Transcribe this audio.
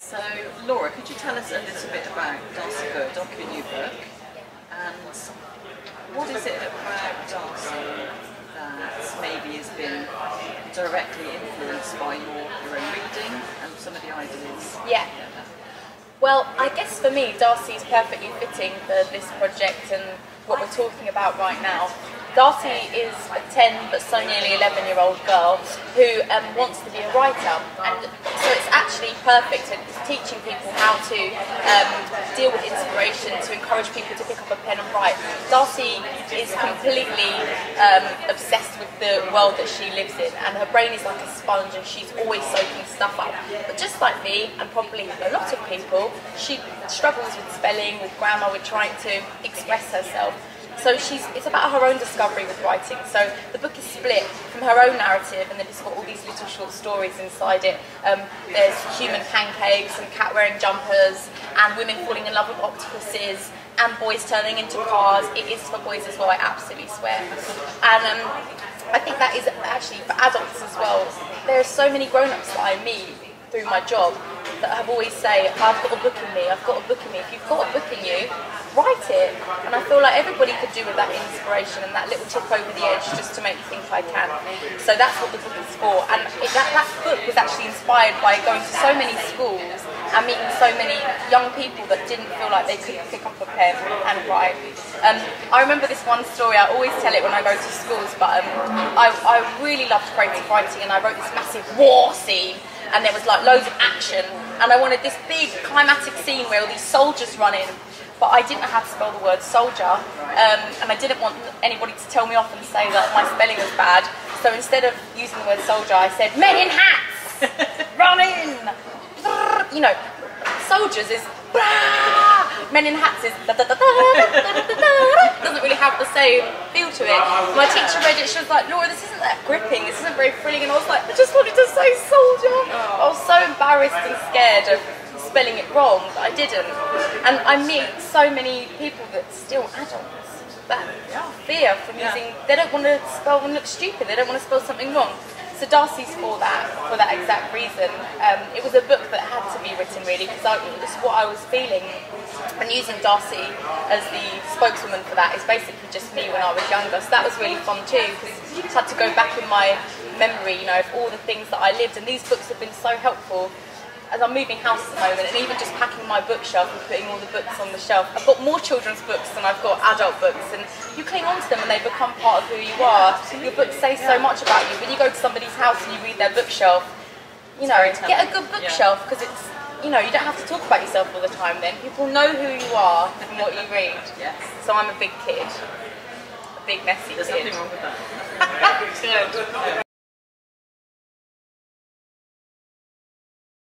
So, Laura, could you tell us a little bit about Darcy Burdock, your new book, and what is it about Darcy that maybe has been directly influenced by your own reading and some of the ideas? Yeah. Well, I guess for me, Darcy is perfectly fitting for this project and what we're talking about right now. Darcy is a 10 but so nearly 11-year-old girl who wants to be a writer, and so it's actually perfect at teaching people how to deal with inspiration, to encourage people to pick up a pen and write. Darcy is completely obsessed with the world that she lives in, and her brain is like a sponge and she's always soaking stuff up. But just like me, and probably a lot of people, she struggles with spelling, with grammar, with trying to express herself. So it's about her own discovery with writing. So the book is split from her own narrative, and then it's got all these little short stories inside it. There's human pancakes and cat wearing jumpers and women falling in love with octopuses and boys turning into cars. It is for boys as well, I absolutely swear. And I think that is actually for adults as well. There are so many grown-ups that I meet through my job that have always say, I've got a book in me, I've got a book in me. If you've got a book in you, write it. And I feel like everybody could do with that inspiration and that little tip over the edge just to make you think I can. So that's what the book is for. And that book was actually inspired by going to so many schools and meeting so many young people that didn't feel like they could pick up a pen and write. I remember this one story, I always tell it when I go to schools, but I really loved creative writing, and I wrote this massive war scene, and there was like loads of action, and I wanted this big climatic scene where all these soldiers run in, but I didn't know how to spell the word soldier, and I didn't want anybody to tell me off and say that my spelling was bad, so instead of using the word soldier, I said men in hats, run in, you know, soldiers is men in hats is doesn't really have the same feel to it. My teacher read it, she was like, Laura, this isn't that gripping, this isn't very thrilling, and I was like, I just wanted to say soldier. I was so embarrassed and scared of spelling it wrong that I didn't. And I meet so many people that still adults that fear from using, they don't want to spell and look stupid, they don't want to spell something wrong. So Darcy's for that exact reason. It was a book that had to be written really, because it was what I was feeling, and using Darcy as the spokeswoman for that is basically just me when I was younger. So that was really fun too, because I just had to go back in my memory, you know, of all the things that I lived, and these books have been so helpful. As I'm moving house at the moment, and even just packing my bookshelf and putting all the books on the shelf, I've got more children's books than I've got adult books, and you cling on to them and they become part of who you are. Your books say so much about you. When you go to somebody's house and you read their bookshelf, you know, get a good bookshelf, because it's, you know, you don't have to talk about yourself all the time then. People know who you are from what you read. Yes. So I'm a big kid. A big messy kid. There's nothing wrong with that. Good.